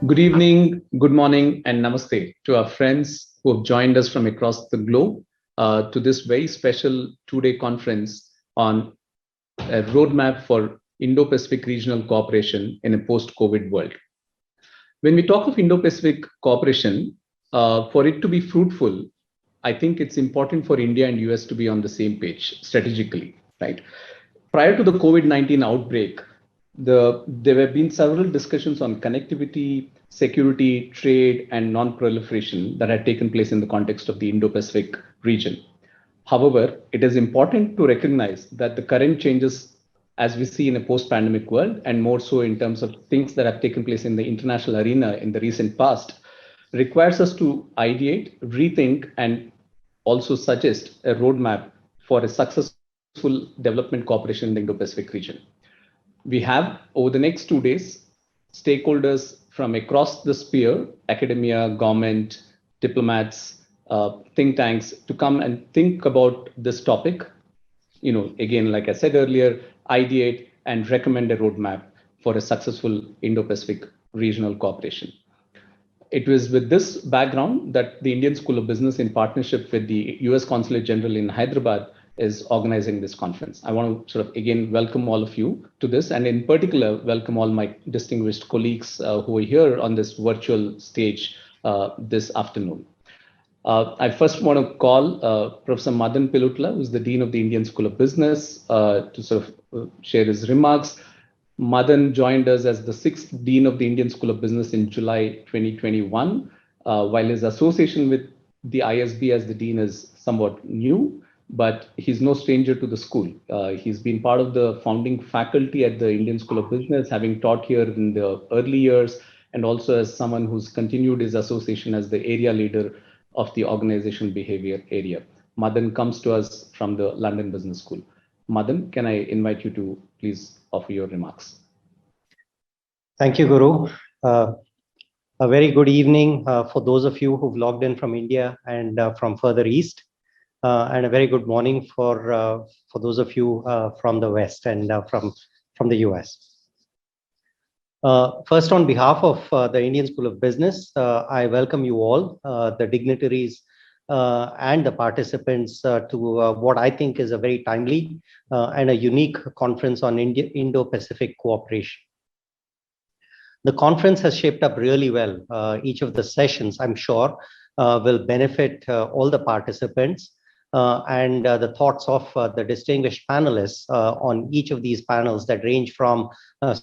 Good evening, good morning, and namaste to our friends who have joined us from across the globe to this very special two-day conference on a roadmap for Indo-Pacific regional cooperation in a post-COVID world. When we talk of Indo-Pacific cooperation, for it to be fruitful, I think it's important for India and US to be on the same page strategically, right? Prior to the COVID-19 outbreak, there have been several discussions on connectivity, security, trade, and non-proliferation that had taken place in the context of the Indo-Pacific region. However, it is important to recognize that the current changes, as we see in a post-pandemic world, and more so in terms of things that have taken place in the international arena in the recent past, requires us to ideate, rethink, and also suggest a roadmap for a successful development cooperation in the Indo-Pacific region. We have, over the next 2 days, stakeholders from across the sphere, academia, government, diplomats, think tanks, to come and think about this topic. Again, like I said earlier, ideate and recommend a roadmap for a successful Indo-Pacific regional cooperation. It was with this background that the Indian School of Business, in partnership with the US Consulate General in Hyderabad, is organizing this conference. I want to sort of again welcome all of you to this, and in particular welcome all my distinguished colleagues who are here on this virtual stage this afternoon. I first want to call Professor Madan Pilutla, who's the Dean of the Indian School of Business, to sort of share his remarks. Madan joined us as the 6th Dean of the Indian School of Business in July 2021, while his association with the ISB as the Dean is somewhat new, but he's no stranger to the school. He's been part of the founding faculty at the Indian School of Business, having taught here in the early years, and also as someone who's continued his association as the area leader of the organization behavior area. Madan comes to us from the London Business School. Madan, can I invite you to please offer your remarks? Thank you, Guru. A very good evening for those of you who've logged in from India and from further east, and a very good morning for those of you from the West and from the US. First, on behalf of the Indian School of Business, I welcome you all, the dignitaries and the participants to what I think is a very timely and a unique conference on Indo-Pacific cooperation. The conference has shaped up really well. Each of the sessions, I'm sure, will benefit all the participants and the thoughts of the distinguished panelists on each of these panels that range from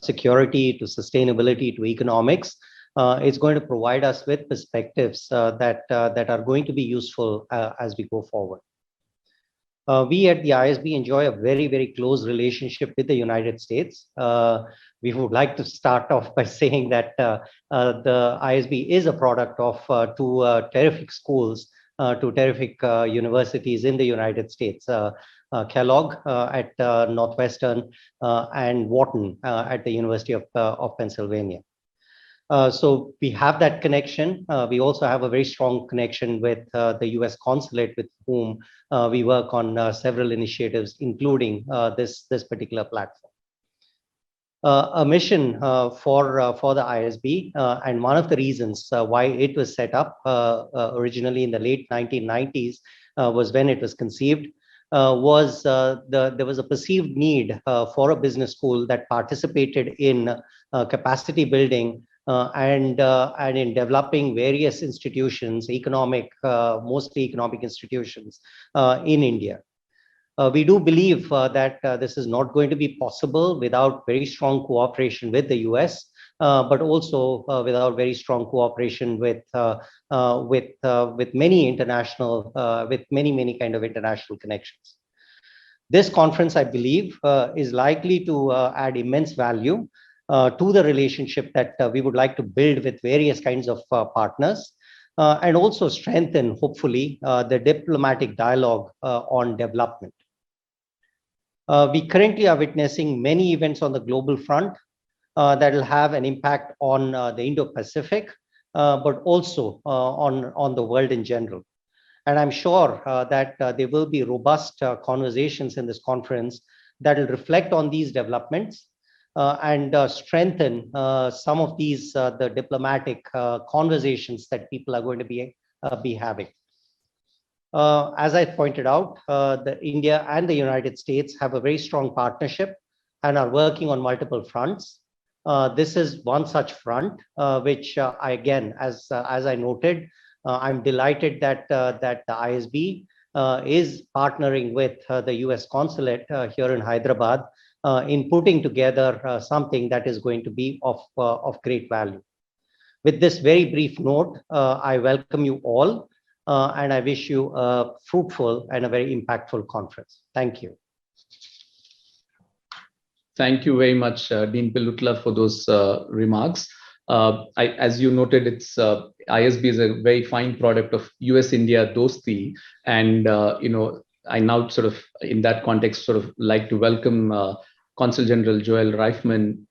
security to sustainability to economics. It's going to provide us with perspectives that are going to be useful as we go forward. We at the ISB enjoy a very, very close relationship with the United States. We would like to start off by saying that the ISB is a product of two terrific schools, two terrific universities in the United States, Kellogg at Northwestern and Wharton at the University of Pennsylvania. So we have that connection. We also have a very strong connection with the US Consulate, with whom we work on several initiatives, including this particular platform. A mission for the ISB, and one of the reasons why it was set up originally in the late 1990s was when it was conceived, was there was a perceived need for a business school that participated in capacity building and in developing various institutions, mostly economic institutions in India. We do believe that this is not going to be possible without very strong cooperation with the US, but also without very strong cooperation with many international, with many kind of international connections. This conference, I believe, is likely to add immense value to the relationship that we would like to build with various kinds of partners, and also strengthen, hopefully, the diplomatic dialogue on development. We currently are witnessing many events on the global front that will have an impact on the Indo-Pacific, but also on the world in general. And I'm sure that there will be robust conversations in this conference that will reflect on these developments and strengthen some of these the diplomatic conversations that people are going to be having. As I pointed out, the India and the United States have a very strong partnership and are working on multiple fronts. This is one such front, which again, as I noted, I'm delighted that that the ISB is partnering with the US consulate here in Hyderabad in putting together something that is going to be of great value. With this very brief note, I welcome you all, and I wish you a fruitful and a very impactful conference. Thank you. Thank you very much, Dean Pilutla, for those remarks. As you noted, it's ISB is a very fine product of US-India dosti, and I now sort of, in that context, sort of like to welcome Consul General Joel Reifman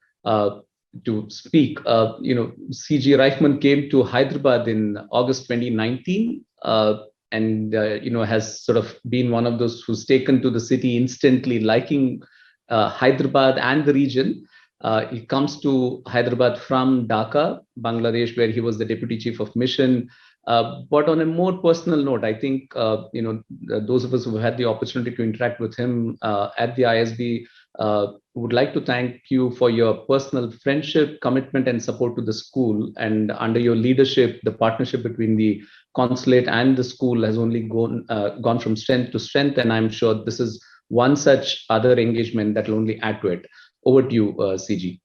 to speak. CG Reifman came to Hyderabad in August 2019, and has sort of been one of those who's taken to the city instantly, liking Hyderabad and the region. He comes to Hyderabad from Dhaka, Bangladesh, where he was the deputy chief of mission. But on a more personal note, I think those of us who had the opportunity to interact with him at the ISB would like to thank you for your personal friendship, commitment, and support to the school. And under your leadership, the partnership between the consulate and the school has only gone from strength to strength. And I'm sure this is one such other engagement that will only add to it. Over to you, CG.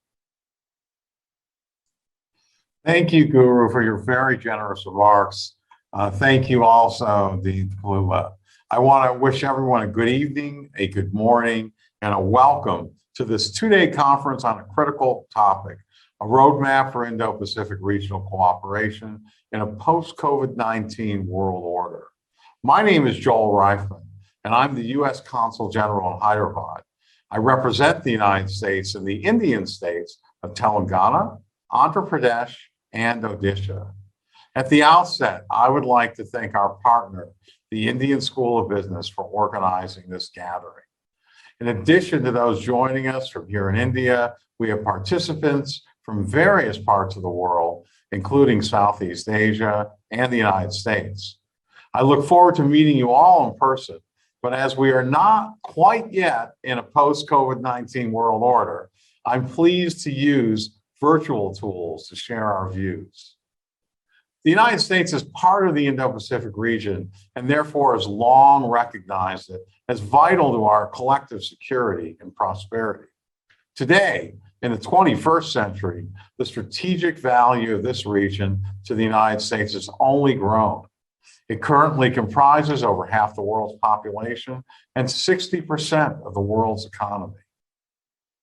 Thank you, Guru, for your very generous remarks. Thank you also, Dean Pilutla. I want to wish everyone a good evening, a good morning, and a welcome to this two-day conference on a critical topic, a roadmap for Indo-Pacific regional cooperation in a post-COVID-19 world order. My name is Joel Reifman, and I'm the U.S. Consul General in Hyderabad. I represent the United States in the Indian states of Telangana, Andhra Pradesh, and Odisha. At the outset, I would like to thank our partner, the Indian School of Business, for organizing this gathering. In addition to those joining us from here in India, we have participants from various parts of the world, including Southeast Asia and the United States. I look forward to meeting you all in person, but as we are not quite yet in a post-COVID-19 world order, I'm pleased to use virtual tools to share our views. The United States is part of the Indo-Pacific region and therefore has long recognized it as vital to our collective security and prosperity. Today, in the 21st century, the strategic value of this region to the United States has only grown. It currently comprises over half the world's population and 60% of the world's economy.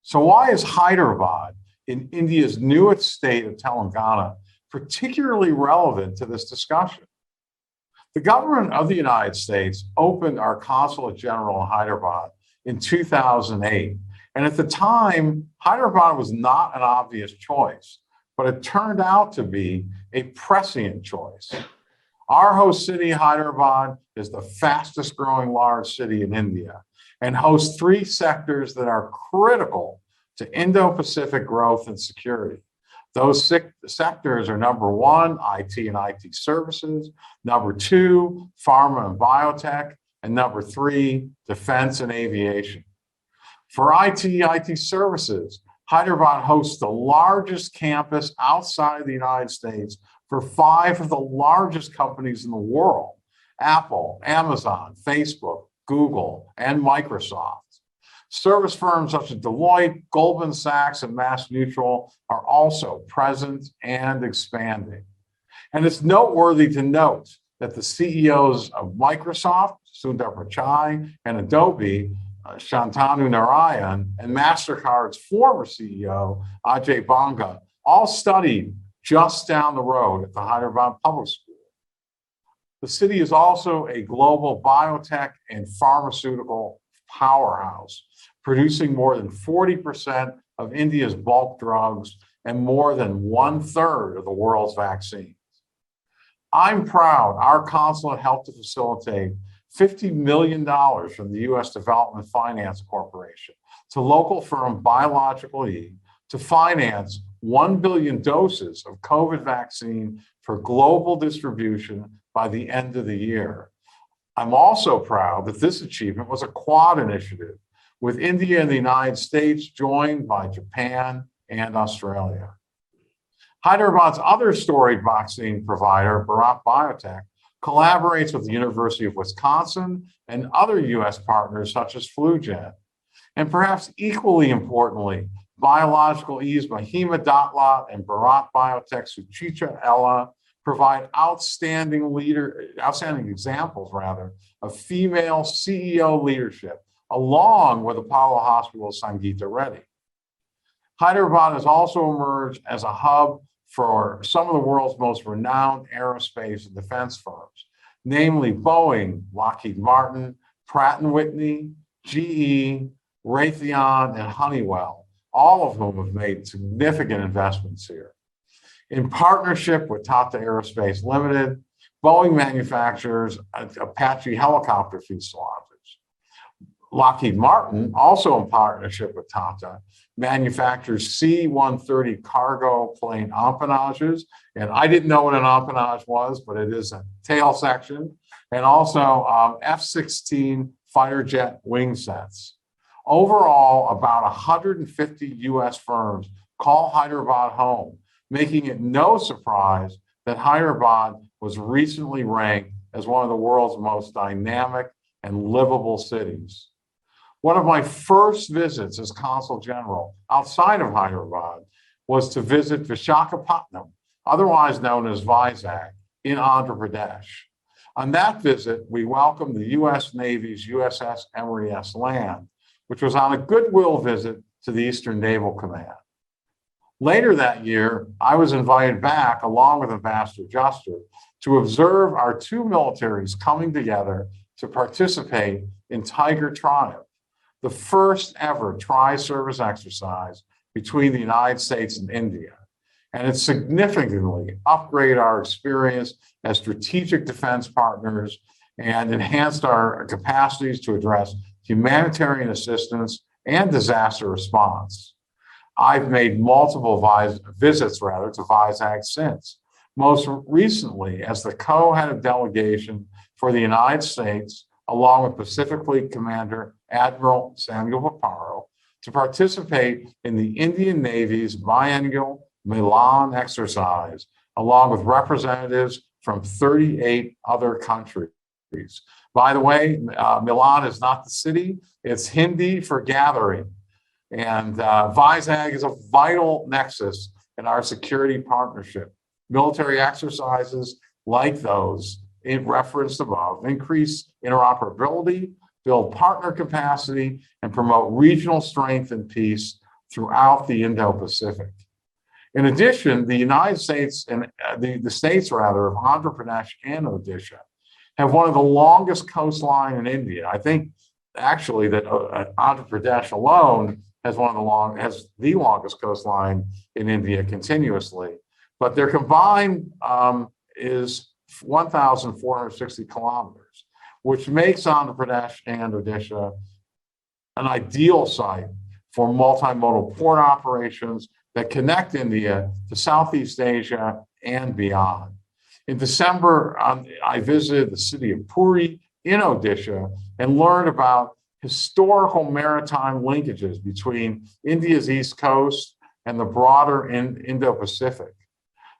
So why is Hyderabad, in India's newest state of Telangana, particularly relevant to this discussion? The government of the United States opened our Consulate General in Hyderabad in 2008. And at the time, Hyderabad was not an obvious choice, but it turned out to be a prescient choice. Our host city, Hyderabad, is the fastest growing large city in India and hosts three sectors that are critical to Indo-Pacific growth and security. Those sectors are number one, IT and IT services, number two, pharma and biotech, and number three, defense and aviation. For IT services, Hyderabad hosts the largest campus outside the United States for 5 of the largest companies in the world: Apple, Amazon, Facebook, Google, and Microsoft. Service firms such as Deloitte, Goldman Sachs, and MassMutual are also present and expanding. And it's noteworthy to note that the CEOs of Microsoft, Sundar Pichai, and Adobe, Shantanu Narayan, and MasterCard's former CEO, Ajay Banga, all studied just down the road at the Hyderabad Public School. The city is also a global biotech and pharmaceutical powerhouse, producing more than 40% of India's bulk drugs and more than 1/3 of the world's vaccines. I'm proud our consulate helped to facilitate $50 million from the U.S. Development Finance Corporation to local firm Biological E to finance 1 billion doses of COVID vaccine for global distribution by the end of the year. I'm also proud that this achievement was a Quad initiative, with India and the United States joined by Japan and Australia. Hyderabad's other storied vaccine provider, Bharat Biotech, collaborates with the University of Wisconsin and other US partners such as FluGen. And perhaps equally importantly, Biological E's Mahima Datlat and Bharat Biotech's Suchitra Ella provide outstanding examples of female CEO leadership, along with Apollo Hospital's Sangeeta Reddy. Hyderabad has also emerged as a hub for some of the world's most renowned aerospace and defense firms, namely Boeing, Lockheed Martin, Pratt & Whitney, GE, Raytheon, and Honeywell, all of whom have made significant investments here. In partnership with Tata Aerospace Limited, Boeing manufactures Apache helicopter fuselages. Lockheed Martin, also in partnership with Tata, manufactures C-130 cargo plane empennages. And I didn't know what an empennage was, but it is a tail section. And also F-16 fighter jet wing sets. Overall, about 150 US firms call Hyderabad home, making it no surprise that Hyderabad was recently ranked as one of the world's most dynamic and livable cities. One of my first visits as Consul General outside of Hyderabad was to visit Visakhapatnam, otherwise known as Vizag, in Andhra Pradesh. On that visit, we welcomed the US Navy's USS Emory S. Land, which was on a goodwill visit to the Eastern Naval Command. Later that year, I was invited back, along with Ambassador Juster, to observe our two militaries coming together to participate in Tiger Triumph, the first ever tri-service exercise between the United States and India. And it significantly upgraded our experience as strategic defense partners and enhanced our capacities to address humanitarian assistance and disaster response. I've made multiple visits to Vizag since, most recently as the co-head of delegation for the United States, along with Pacific Fleet Commander Admiral Samuel Paparo, to participate in the Indian Navy's biennial Milan exercise, along with representatives from 38 other countries. By the way, Milan is not the city, it's Hindi for gathering. And Vizag is a vital nexus in our security partnership. Military exercises like those referenced above increase interoperability, build partner capacity, and promote regional strength and peace throughout the Indo-Pacific. In addition, the United States and the states of Andhra Pradesh and Odisha have one of the longest coastline in India. I think actually that Andhra Pradesh alone has the longest coastline in India continuously, but their combined is 1,460 kilometers, which makes Andhra Pradesh and Odisha an ideal site for multimodal port operations that connect India to Southeast Asia and beyond. In December, I visited the city of Puri in Odisha and learned about historical maritime linkages between India's East Coast and the broader Indo-Pacific.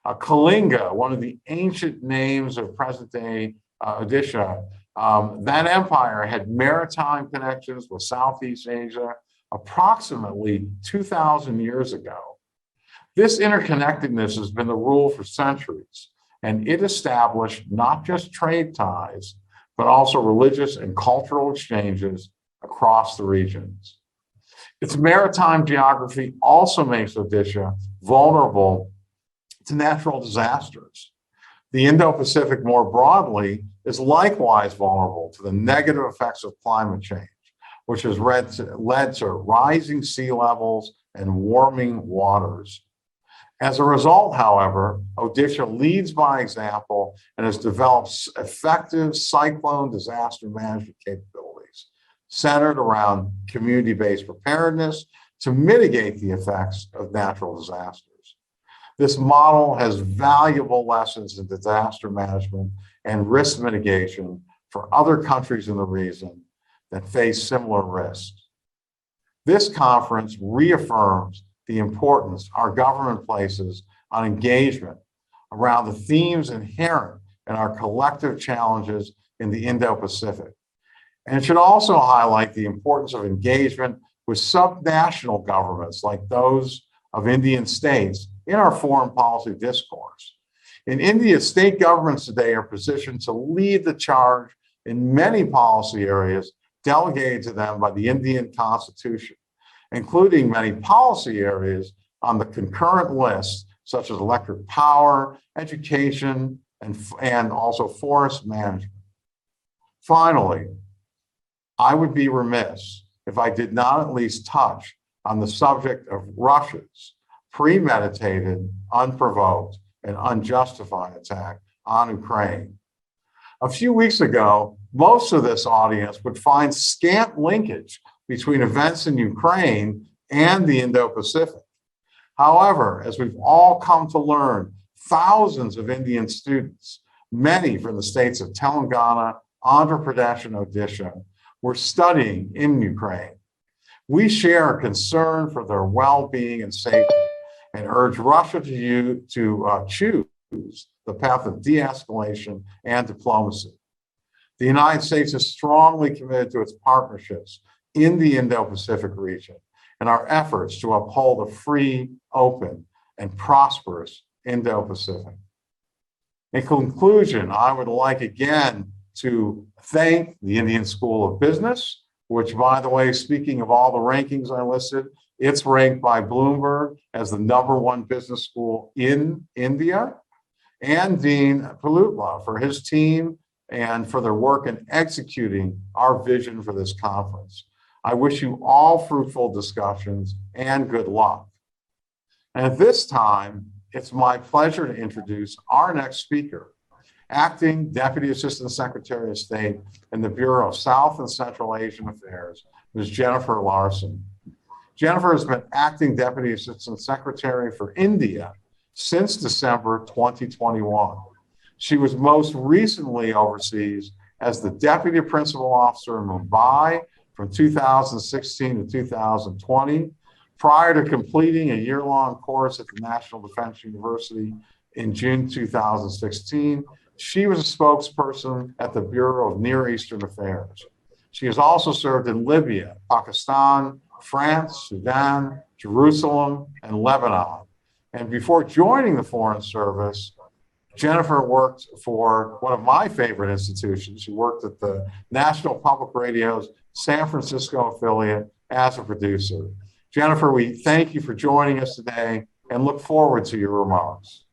Kalinga, one of the ancient names of present-day Odisha, that empire had maritime connections with Southeast Asia approximately 2,000 years ago. This interconnectedness has been the rule for centuries, and it established not just trade ties, but also religious and cultural exchanges across the regions. Its maritime geography also makes Odisha vulnerable to natural disasters. The Indo-Pacific more broadly is likewise vulnerable to the negative effects of climate change, which has led to rising sea levels and warming waters. As a result, however, Odisha leads by example and has developed effective cyclone disaster management capabilities centered around community-based preparedness, to mitigate the effects of natural disasters. This model has valuable lessons in disaster management and risk mitigation for other countries in the region that face similar risks. This conference reaffirms the importance our government places on engagement around the themes inherent in our collective challenges in the Indo-Pacific. And it should also highlight the importance of engagement with subnational governments like those of Indian states in our foreign policy discourse. In India, state governments today are positioned to lead the charge in many policy areas delegated to them by the Indian Constitution, including many policy areas on the concurrent list, such as electric power, education, and also forest management. Finally, I would be remiss if I did not at least touch on the subject of Russia's premeditated, unprovoked, and unjustified attack on Ukraine. A few weeks ago, most of this audience would find scant linkage between events in Ukraine and the Indo-Pacific. However, as we've all come to learn, thousands of Indian students, many from the states of Telangana, Andhra Pradesh, and Odisha, were studying in Ukraine. We share a concern for their well-being and safety and urge Russia to choose the path of de-escalation and diplomacy. The United States is strongly committed to its partnerships in the Indo-Pacific region and our efforts to uphold a free, open, and prosperous Indo-Pacific. In conclusion, I would like again to thank the Indian School of Business, which, by the way, speaking of all the rankings I listed, it's ranked by Bloomberg as the #1 business school in India, and Dean Palutla for his team and for their work in executing our vision for this conference. I wish you all fruitful discussions and good luck. And at this time, it's my pleasure to introduce our next speaker, Acting Deputy Assistant Secretary of State in the Bureau of South and Central Asian Affairs, Ms. Jennifer Larson. Jennifer has been Acting Deputy Assistant Secretary for India since December 2021. She was most recently overseas as the Deputy Principal Officer in Mumbai from 2016 to 2020, prior to completing a year-long course at the National Defense University in June 2016. She was a spokesperson at the Bureau of Near Eastern Affairs. She has also served in Libya, Pakistan, France, Sudan, Jerusalem, and Lebanon. And before joining the Foreign Service, Jennifer worked for one of my favorite institutions. She worked at the National Public Radio's San Francisco affiliate as a producer. Jennifer, we thank you for joining us today and look forward to your remarks.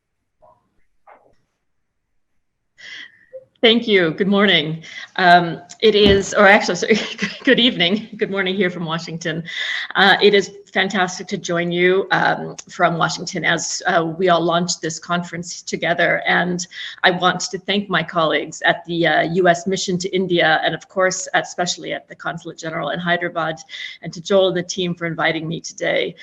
Thank you. Good morning. It is, or actually, sorry, good evening. Good morning here from Washington. It is fantastic to join you from Washington as we all launch this conference together. And I want to thank my colleagues at the U.S. Mission to India, and of course, especially at the Consulate General in Hyderabad, and to Joel and the team for inviting me today.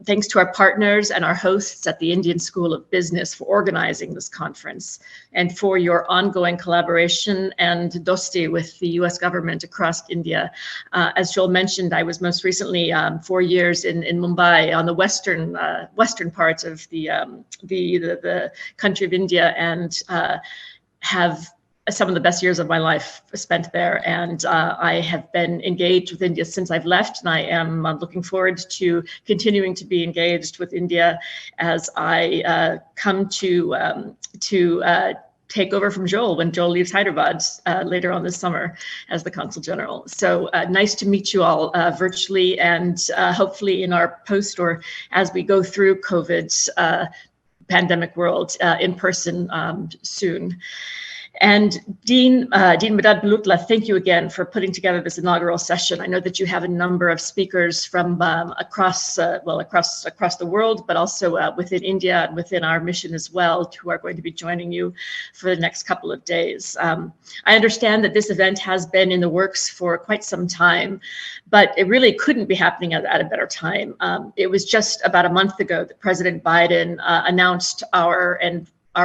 Thanks to our partners and our hosts at the Indian School of Business for organizing this conference, and for your ongoing collaboration and dosti with the U.S. government across India. As Joel mentioned, I was most recently 4 years in Mumbai on the western parts of the country of India, and have some of the best years of my life spent there. And I have been engaged with India since I've left, and I am looking forward to continuing to be engaged with India as I come to take over from Joel when Joel leaves Hyderabad later on this summer as the Consul General. So nice to meet you all virtually, and hopefully in our post or as we go through COVID's pandemic world in person soon. And Dean Medad Bulutla, thank you again for putting together this inaugural session. I know that you have a number of speakers from across the world, but also within India and within our mission as well, who are going to be joining you for the next couple of days. I understand that this event has been in the works for quite some time, but it really couldn't be happening at a better time. It was just about a month ago that President Biden announced our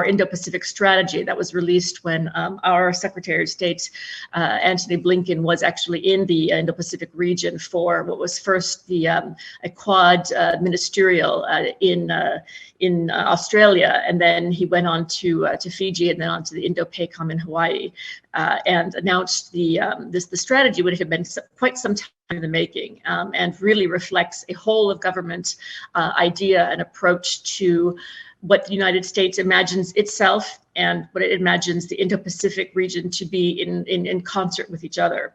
Indo-Pacific strategy that was released when our Secretary of State, Antony Blinken, was actually in the Indo-Pacific region for what was first the a Quad ministerial in Australia, and then he went on to Fiji, and then on to the Indo-PACOM in Hawaii, and announced the strategy, which had been quite some time in the making, and really reflects a whole of government idea and approach to what the United States imagines itself and what it imagines the Indo-Pacific region to be in concert with each other.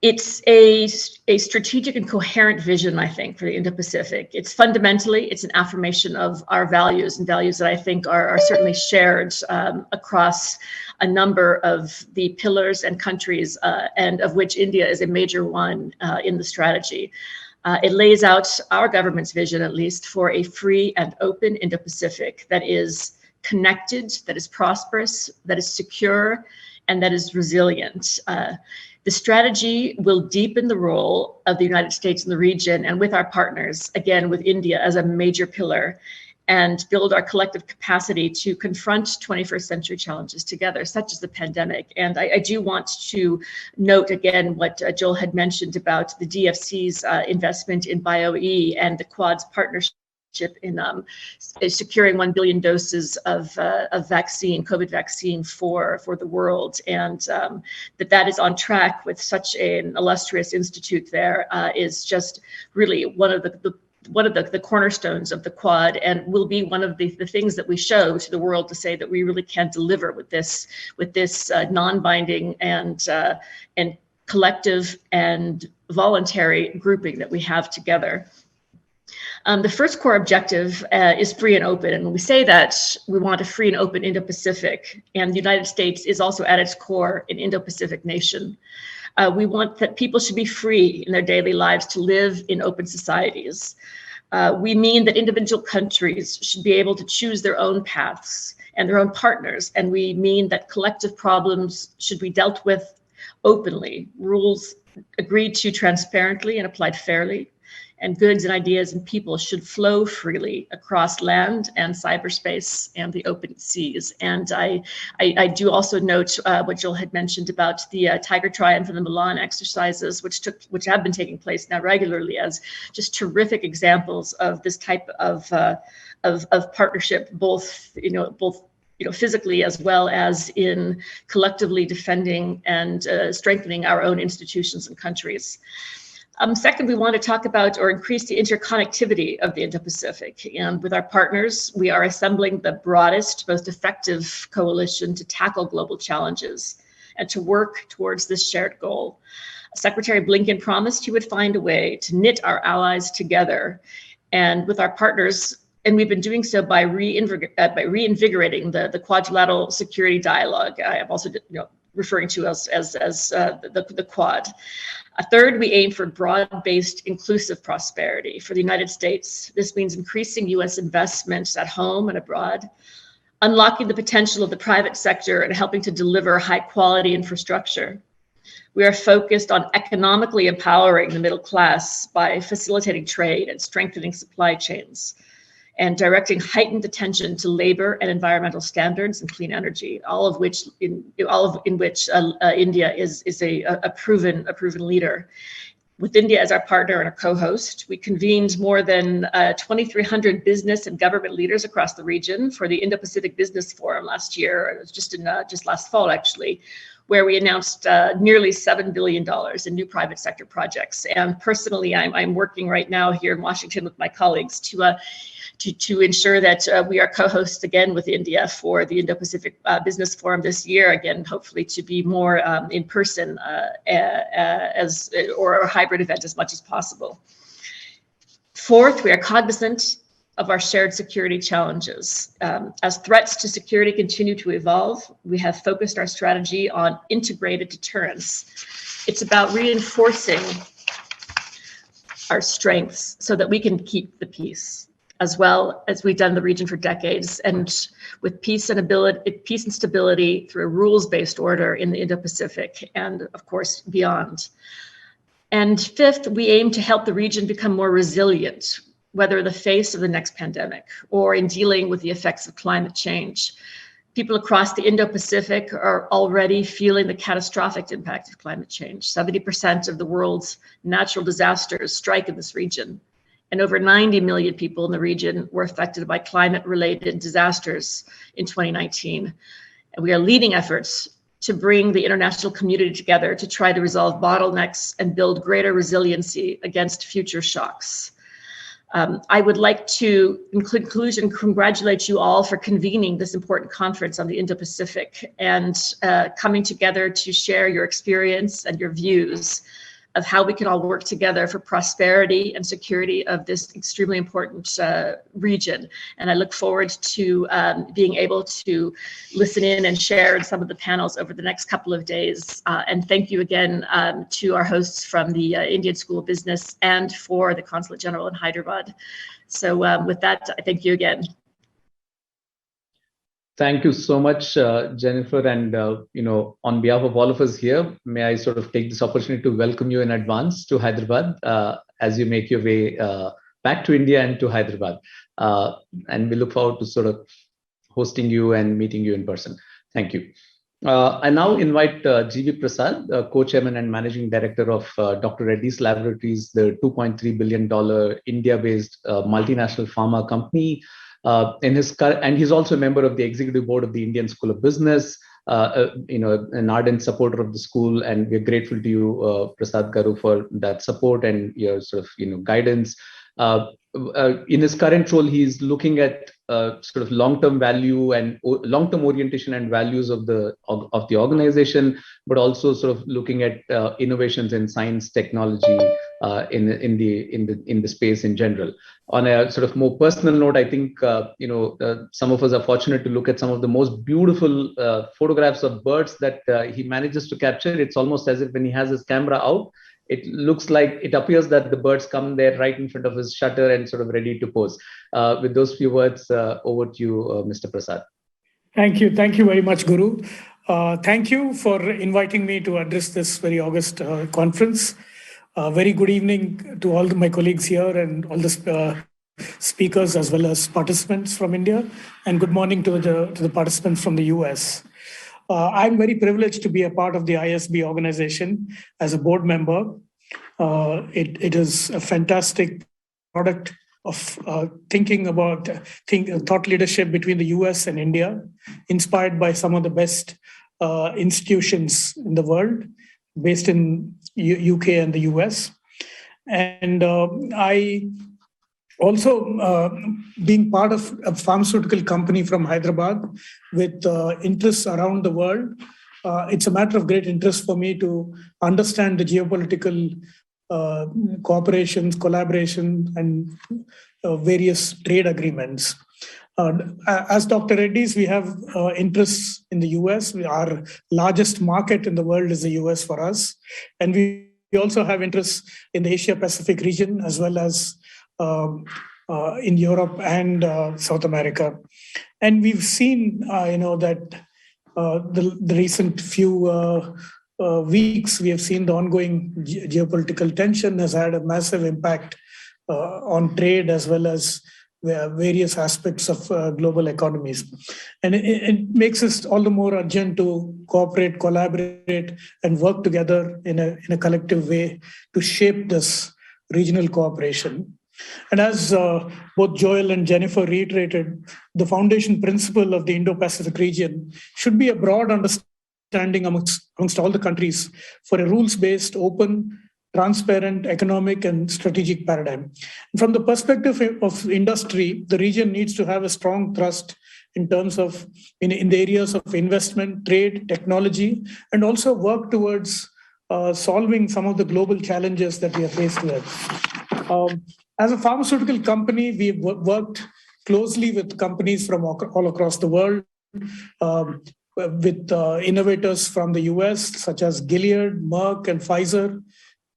It's a strategic and coherent vision, I think, for the Indo-Pacific. It's fundamentally, it's an affirmation of our values, and values that I think are certainly shared across a number of the pillars and countries, and of which India is a major one in the strategy. It lays out our government's vision, at least, for a free and open Indo-Pacific that is connected, that is prosperous, that is secure, and that is resilient. The strategy will deepen the role of the United States in the region and with our partners, again, with India as a major pillar, and build our collective capacity to confront 21st century challenges together, such as the pandemic. And I do want to note again what Joel had mentioned about the DFC's investment in BioE and the Quad's partnership in securing 1 billion doses of vaccine, COVID vaccine for the world, and that is on track with such an illustrious institute there is just really one of the cornerstones of the Quad, and will be one of the things that we show to the world to say that we really can deliver with this non-binding and collective and voluntary grouping that we have together. The first core objective is free and open. And when we say that, we want a free and open Indo-Pacific, and the United States is also at its core an Indo-Pacific nation. We want that people should be free in their daily lives to live in open societies. We mean that individual countries should be able to choose their own paths and their own partners. And we mean that collective problems should be dealt with openly, rules agreed to transparently and applied fairly, and goods and ideas and people should flow freely across land and cyberspace and the open seas. And I do also note what Joel had mentioned about the Tiger Triumph and the Milan exercises, which have been taking place now regularly, as just terrific examples of this type of partnership, both physically as well as in collectively defending and strengthening our own institutions and countries. Second, we want to talk about or increase the interconnectivity of the Indo-Pacific. And with our partners, we are assembling the broadest, most effective coalition to tackle global challenges and to work towards this shared goal. Secretary Blinken promised he would find a way to knit our allies together. And with our partners, and we've been doing so by reinvigorating the quadrilateral security dialogue. I am also referring to as the Quad. Third, we aim for broad-based inclusive prosperity for the United States. This means increasing U.S. investments at home and abroad, unlocking the potential of the private sector and helping to deliver high-quality infrastructure. We are focused on economically empowering the middle class by facilitating trade and strengthening supply chains, and directing heightened attention to labor and environmental standards and clean energy, all of which India is a proven leader. With India as our partner and a co-host, we convened more than 2,300 business and government leaders across the region for the Indo-Pacific Business Forum last year. It was just last fall, actually, where we announced nearly $7 billion in new private sector projects. And personally, I'm working right now here in Washington with my colleagues to ensure that we are co-hosts again with India for the Indo-Pacific Business Forum this year, again, hopefully to be more in person or a hybrid event as much as possible. Fourth, we are cognizant of our shared security challenges. As threats to security continue to evolve, we have focused our strategy on integrated deterrence. It's about reinforcing our strengths so that we can keep the peace, as well as we've done in the region for decades, and with peace and stability through a rules-based order in the Indo-Pacific and, of course, beyond. And fifth, we aim to help the region become more resilient, whether in the face of the next pandemic or in dealing with the effects of climate change. People across the Indo-Pacific are already feeling the catastrophic impact of climate change. 70% of the world's natural disasters strike in this region, and over 90 million people in the region were affected by climate-related disasters in 2019. And we are leading efforts to bring the international community together to try to resolve bottlenecks and build greater resiliency against future shocks. I would like to, in conclusion, congratulate you all for convening this important conference on the Indo-Pacific and coming together to share your experience and your views of how we can all work together for prosperity and security of this extremely important region. And I look forward to being able to listen in and share in some of the panels over the next couple of days. And thank you again to our hosts from the Indian School of Business and for the Consulate General in Hyderabad. So with that, I thank you again. Thank you so much, Jennifer. And, on behalf of all of us here, may I sort of take this opportunity to welcome you in advance to Hyderabad as you make your way back to India and to Hyderabad. And we look forward to sort of hosting you and meeting you in person. Thank you. I now invite G.V. Prasad, co-chairman and managing director of Dr. Reddy's Laboratories, the $2.3 billion India-based multinational pharma company. And he's also a member of the executive board of the Indian School of Business, an ardent supporter of the school, and we're grateful to you, Prasad Garu, for that support and your sort of guidance. In his current role, he's looking at sort of long-term value and long-term orientation and values of the organization, but also sort of looking at innovations in science, technology in the space in general. On a sort of more personal note, I think some of us are fortunate to look at some of the most beautiful photographs of birds that he manages to capture. It's almost as if when he has his camera out, it appears that the birds come there right in front of his shutter and sort of ready to pose. With those few words, over to you, Mr. Prasad. Thank you very much, Guru. Thank you for inviting me to address this very august conference. Very good evening to all my colleagues here and all the speakers as well as participants from India, and good morning to the participants from the US. I'm very privileged to be a part of the ISB organization as a board member. It is a fantastic product of thinking about thought leadership between the US and India, inspired by some of the best institutions in the world, based in UK and the US. And I also, being part of a pharmaceutical company from Hyderabad with interests around the world, it's a matter of great interest for me to understand the geopolitical collaboration, and various trade agreements. As Dr. Reddy's, we have interests in the US. Our largest market in the world is the US for us. And we also have interests in the Asia-Pacific region, as well as in Europe and South America. And we've seen, that the recent few weeks, we have seen the ongoing geopolitical tension has had a massive impact on trade as well as various aspects of global economies. And it makes us all the more urgent to cooperate, collaborate, and work together in a collective way to shape this regional cooperation. And as both Joel and Jennifer reiterated, the foundation principle of the Indo-Pacific region should be a broad understanding amongst all the countries for a rules-based, open, transparent economic and strategic paradigm. From the perspective of industry, the region needs to have a strong thrust in terms of in the areas of investment, trade, technology, and also work towards solving some of the global challenges that we are faced with. As a pharmaceutical company, we've worked closely with companies from all across the world, with innovators from the US, such as Gilead, Merck, and Pfizer,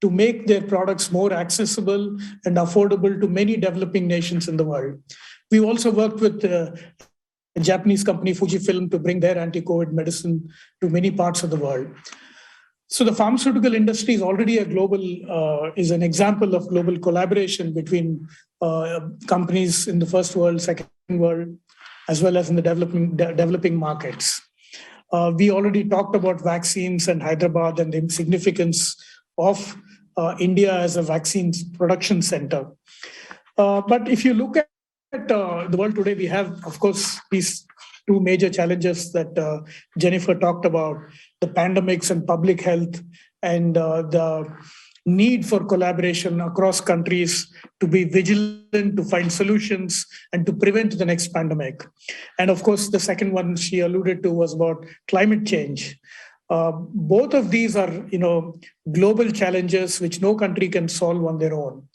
to make their products more accessible and affordable to many developing nations in the world. We also worked with a Japanese company, Fujifilm, to bring their anti-COVID medicine to many parts of the world. So the pharmaceutical industry is already is an example of global collaboration between companies in the first world, second world, as well as in the developing markets. We already talked about vaccines and Hyderabad and the significance of India as a vaccines production center. But if you look at the world today, we have, of course, these two major challenges that Jennifer talked about, the pandemics and public health, and the need for collaboration across countries to be vigilant, to find solutions, and to prevent the next pandemic. And of course, the second one she alluded to was about climate change. Both of these are, global challenges which no country can solve on their own.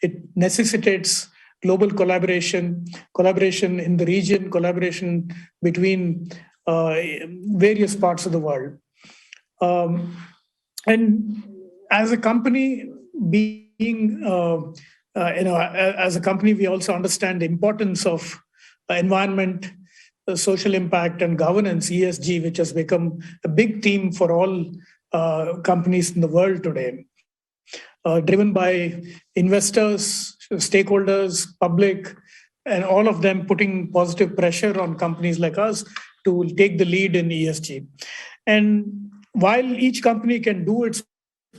It necessitates global collaboration in the region, collaboration between various parts of the world. And as a company, as a company, we also understand the importance of environment, social impact, and governance, ESG, which has become a big theme for all companies in the world today, driven by investors, stakeholders, public, and all of them putting positive pressure on companies like us to take the lead in ESG. And while each company can do its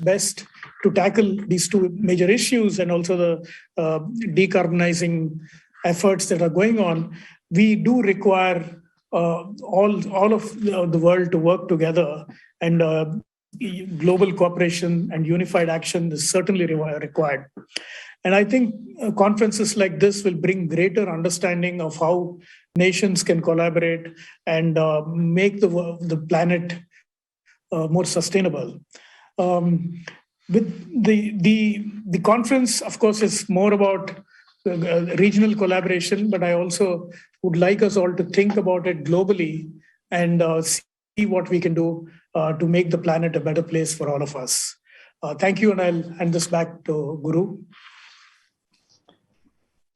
best to tackle these two major issues and also the decarbonizing efforts that are going on, we do require all of the world to work together, and global cooperation and unified action is certainly required. And I think conferences like this will bring greater understanding of how nations can collaborate and make the planet more sustainable. With the conference, of course, is more about regional collaboration, but I also would like us all to think about it globally and see what we can do to make the planet a better place for all of us. Thank you, and I'll hand this back to Guru.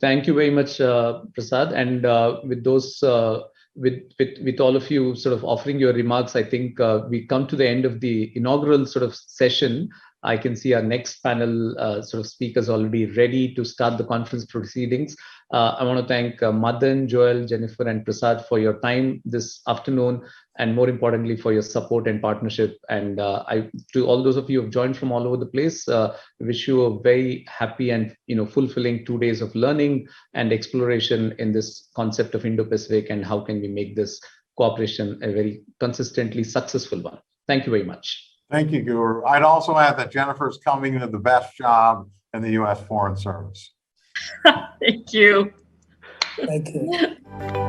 Thank you very much, Prasad. And with those, with all of you sort of offering your remarks, I think we come to the end of the inaugural sort of session. I can see our next panel sort of speakers already ready to start the conference proceedings. I want to thank Madan, Joel, Jennifer, and Prasad for your time this afternoon, and more importantly, for your support and partnership. And to all those of you who have joined from all over the place, wish you a very happy and fulfilling 2 days of learning and exploration in this concept of Indo-Pacific, and how can we make this cooperation a very consistently successful one. Thank you very much. Thank you, Guru. I'd also add that Jennifer's coming into the best job in the U.S. Foreign Service. Thank you. Thank you.